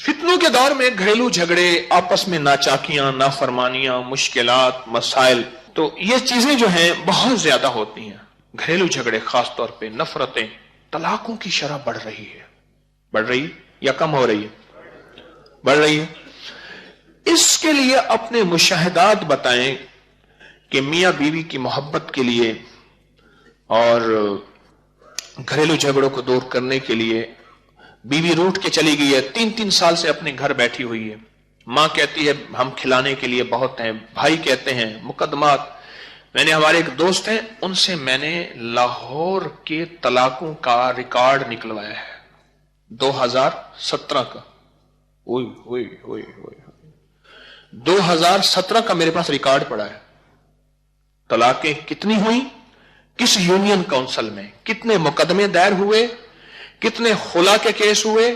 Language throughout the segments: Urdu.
فتنوں کے دور میں گھریلو جھگڑے، آپس میں ناچاکیاں، نافرمانیاں، مشکلات، مسائل، تو یہ چیزیں جو ہیں بہت زیادہ ہوتی ہیں. گھریلو جھگڑے خاص طور پہ، نفرتیں، طلاقوں کی شرح بڑھ رہی ہے. بڑھ رہی یا کم ہو رہی ہے؟ بڑھ رہی ہے. اس کے لیے اپنے مشاہدات بتائیں کہ میاں بیوی کی محبت کے لیے اور گھریلو جھگڑوں کو دور کرنے کے لیے بیوی روٹ کے چلی گئی ہے، 3 سال سے اپنے گھر بیٹھی ہوئی ہے. ماں کہتی ہے ہم کھلانے کے لیے بہت ہیں، بھائی کہتے ہیں مقدمات. میں نے ہمارے ایک دوست ہیں، ان سے میں نے لاہور کے طلاقوں کا ریکارڈ نکلوایا ہے 2017 کا. 2017 کا میرے پاس ریکارڈ پڑا ہے. طلاقیں کتنی ہوئی، کس یونین کونسل میں، کتنے مقدمے دائر ہوئے، کتنے خلا کے کیس ہوئے.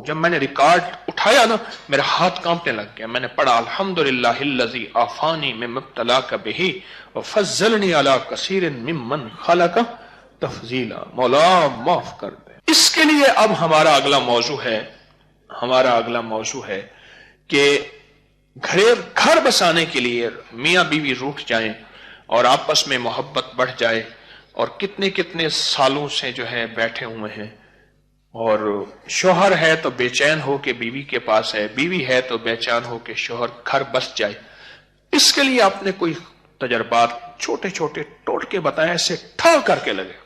جب میں نے ریکارڈ اٹھایا نا میرا ہاتھ کانپنے لگ گیا. میں نے پڑھا الحمدللہ الذی عافانی مما ابتلاک بہ وفضلنی علی کثیر ممن خلق تفضیلا. مولا معاف کر دے. اس کے لیے اب ہمارا اگلا موضوع ہے کہ گھر بسانے کے لیے میاں بیوی روٹھ جائیں اور آپس میں محبت بڑھ جائے، اور کتنے سالوں سے جو ہے بیٹھے ہوئے ہیں، اور شوہر ہے تو بے چین ہو کے بیوی کے پاس ہے، بیوی ہے تو بے چین ہو کے شوہر گھر بس جائے. اس کے لیے آپ نے کوئی تجربات چھوٹے چھوٹے ٹوٹکے بتائیں، ایسے ٹھا کر کے لگے.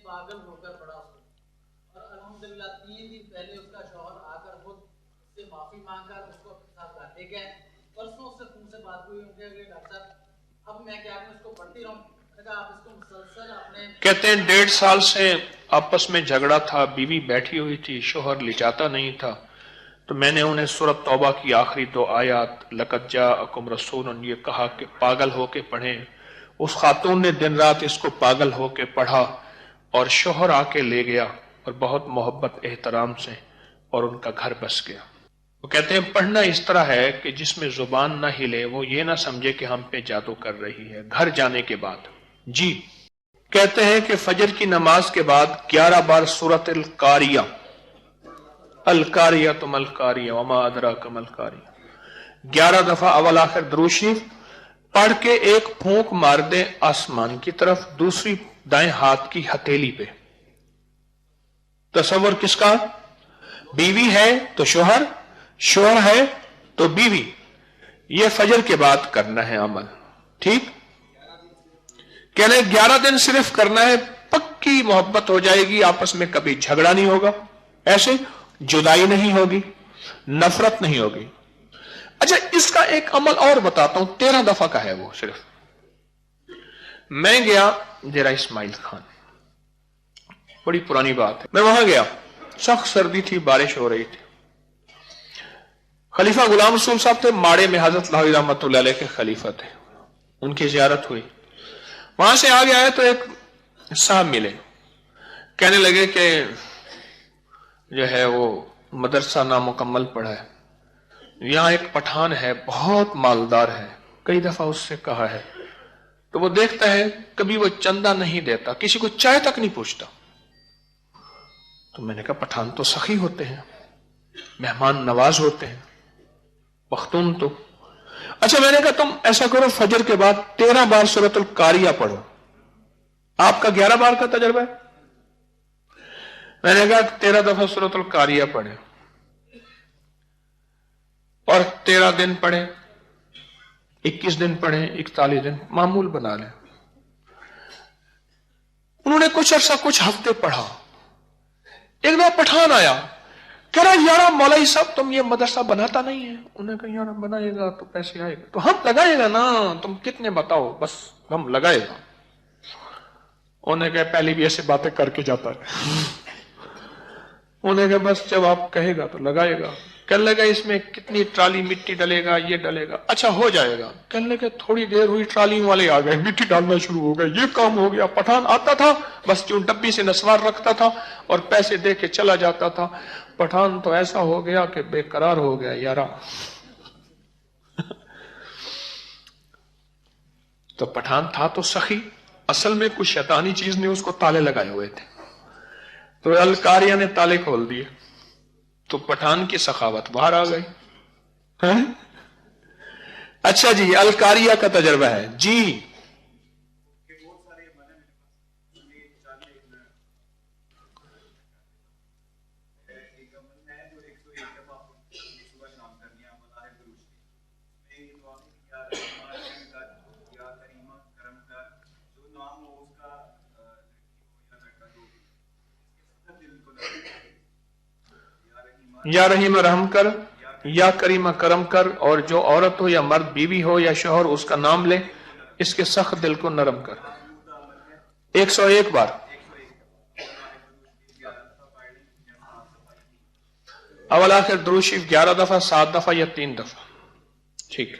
پاگل ہو کر پڑا اس کو، اور الحمدللہ 3 دن پہلے اس کا شوہر آ کر خود اس سے معافی مانگ کر اس کو اپنے ساتھ گھر لے گئے. پرسوں سے تم سے بات ہوئی، ان کے ڈاکٹر صاحب اب میں کیا کروں، اس کو پڑھتی رہوں. آپ اس کو مسلسل اپنے کہتے ہیں 1.5 سال سے آپس میں جھگڑا تھا، بیوی بیٹھی ہوئی تھی، شوہر لچاتا نہیں تھا، تو میں نے انہیں سورۃ توبہ کی آخری 2 آیات لقد جاءکم رسول یہ کہا کہ پاگل ہو کے پڑھیں. اس خاتون نے دن رات اس کو پاگل ہو کے پڑھا، اور شوہر آ کے لے گیا، اور بہت محبت احترام سے، اور ان کا گھر بس گیا. وہ کہتے ہیں پڑھنا اس طرح ہے کہ جس میں زبان نہ ہلے، وہ یہ نہ سمجھے کہ ہم پہ جادو کر رہی ہے. گھر جانے کے بعد جی کہتے ہیں کہ فجر کی نماز کے بعد 11 بار سورۃ القاریہ، القاریہ تم القاریہ وما ادراک ما القاریہ، 11 دفعہ اول آخر درود شریف پڑھ کے ایک پھونک مار دیں آسمان کی طرف، دوسری دائیں ہاتھ کی ہتھیلی پہ. تصور کس کا؟ بیوی ہے تو شوہر، شوہر ہے تو بیوی. یہ فجر کے بعد کرنا ہے عمل. ٹھیک، کہنے 11 دن صرف کرنا ہے، پکی محبت ہو جائے گی، آپس میں کبھی جھگڑا نہیں ہوگا، ایسے جدائی نہیں ہوگی، نفرت نہیں ہوگی. اچھا اس کا ایک عمل اور بتاتا ہوں، 13 دفعہ کا ہے وہ صرف. میں گیا ڈیرہ اسماعیل خان، بڑی پرانی بات ہے، میں وہاں گیا، سخت سردی تھی، بارش ہو رہی تھی. خلیفہ غلام رسول صاحب تھے ماڑے میں، حضرت لاہوری رحمۃ اللہ علیہ کے خلیفہ تھے، ان کی زیارت ہوئی. وہاں سے آگے آئے تو ایک صاحب ملے، کہنے لگے کہ جو ہے وہ مدرسہ نامکمل پڑھا ہے، یہاں ایک پٹھان ہے بہت مالدار ہے، کئی دفعہ اس سے کہا ہے، تو وہ دیکھتا ہے کبھی وہ چندہ نہیں دیتا، کسی کو چائے تک نہیں پوچھتا. تو میں نے کہا پٹھان تو سخی ہوتے ہیں، مہمان نواز ہوتے ہیں، پختون تو. اچھا میں نے کہا تم ایسا کرو فجر کے بعد 13 بار سورۃ القاریہ پڑھو. آپ کا 11 بار کا تجربہ ہے. میں نے کہا 13 دفعہ سورۃ القاریہ پڑھے اور 13 دن پڑھے، 21 دن پڑھے، 41 دن معمول بنا لیں. انہوں نے کچھ عرصہ کچھ ہفتے پڑھا. ایک دفعہ پٹھان آیا، کہہ رہا یار مولوی صاحب تم یہ مدرسہ بناتا نہیں ہے. انہوں نے کہا یار بنائے گا تو پیسے آئے گا، تو ہم لگائے گا نا، تم کتنے بتاؤ، بس ہم لگائے گا. انہوں نے کہا پہلی بھی ایسے باتیں کر کے جاتا ہے. انہوں نے کہا بس جب آپ کہے گا تو لگائے گا. کہنے لگا اس میں کتنی ٹرالی مٹی ڈلے گا، یہ ڈلے گا، اچھا ہو جائے گا۔ کہنے لگا تھوڑی دیر ہوئی ٹرالی والے آ گئے، مٹی ڈالنا شروع ہو گئے، یہ کام ہو گیا۔ پٹھان آتا تھا بس جو ڈبی سے نسوار رکھتا تھا اور پیسے دے کے چلا جاتا تھا۔ پٹھان تو ایسا ہو گیا کہ بے قرار ہو گیا یارا۔ تو پٹھان تھا تو سخی، اصل میں کچھ شیطانی چیز نے اس کو تالے لگائے ہوئے تھے، تو الکاریہ نے تالے کھول دیے، تو پٹھان کی سخاوت باہر آ گئی۔ اچھا جی، الکاریہ کا تجربہ ہے جی۔ یا رحیم رحم کر، یا کریمہ کرم کر، اور جو عورت ہو یا مرد، بیوی ہو یا شوہر، اس کا نام لے، اس کے سخت دل کو نرم کر۔ 101 بار۔ اول آخر درود شریف 11 دفعہ، 7 دفعہ یا 3 دفعہ؟ ٹھیک۔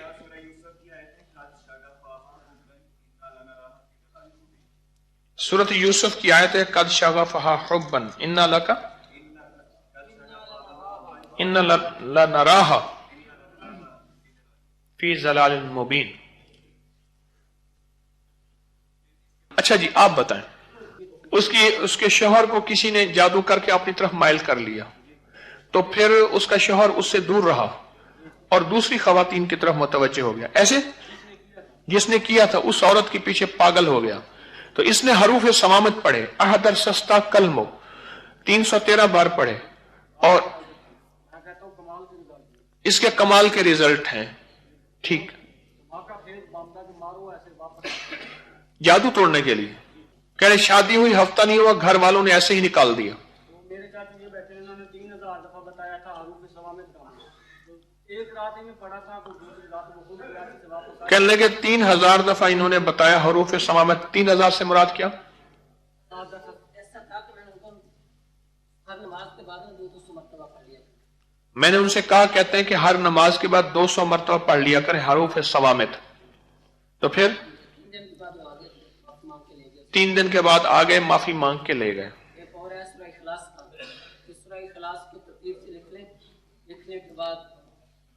سورۃ یوسف کی آیت ہے قد شغفہا حبا انا لک ان لنراہا فی ضلال مبین۔ اچھا جی، آپ بتائیں، اس کے شوہر کو کسی نے جادو کر کے اپنی طرف مائل کر لیا، تو پھر اس کا شوہر اس سے دور رہا اور دوسری خواتین کی طرف متوجہ ہو گیا، ایسے جس نے کیا تھا اس عورت کے پیچھے پاگل ہو گیا، تو اس نے حروف صمامت پڑھے، احدر سستا کلمو 313 بار پڑھے، اور اس کے کمال کے ریزلٹ ہیں۔ ٹھیک، جادو توڑنے کے لیے کہہ رہے شادی ہوئی ہفتہ نہیں ہوا، گھر والوں نے ایسے ہی نکال دیا۔ میرے چاچو یہ بیٹھے، انہوں نے 3000 دفعہ بتایا تھا حروف صمامت کا، تو ایک رات ہی میں پڑھا تھا، تو دوسری رات وہ خود گیا سے واپس کہنے لگے 3000 دفعہ انہوں نے بتایا حروف صمامت، 3000 سے مراد کیا؟ ایسا تھا کہ میں نے ان کو ہر نماز کے بعد 200 مرتبہ پڑھ لیا۔ میں نے ان سے کہا کہتے ہیں کہ ہر نماز کے بعد 200 مرتبہ پڑھ لیا کریں حروف صمامت، تو پھر 3 دن کے بعد آگئے معافی مانگ کے لے گئے۔ ایک اور ہے سورہ اخلاص کا، سورہ اخلاص کو ترتیب سے لکھ لیں، لکھنے کے بعد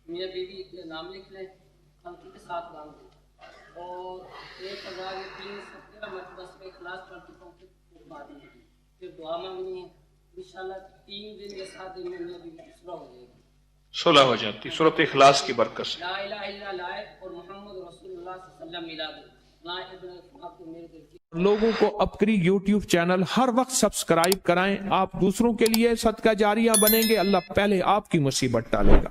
میاں بیوی کے نام لکھ لیں، ہلکی کے ساتھ باندھ دیں، اور 1317 مرتبہ سورہ اخلاص پڑھ چکا ہوں، پھر بعد میں پھر دعا مانگنی ہے، انشاءاللہ 3 دن یا 7 دن میں میاں بیوی کی صلح ہو جائے گی، صلح ہو جاتی سورۃ اخلاص کی برکت سے۔ لا الہ الا اللہ اور محمد رسول اللہ صلی اللہ علیہ وسلم ملا دو، لا ابن آپ کو میرے دل کی لوگوں کو اپکری یوٹیوب چینل ہر وقت سبسکرائب کرائیں، آپ دوسروں کے لیے صدقہ جاریہ بنیں گے، اللہ پہلے آپ کی مصیبت ٹالے گا۔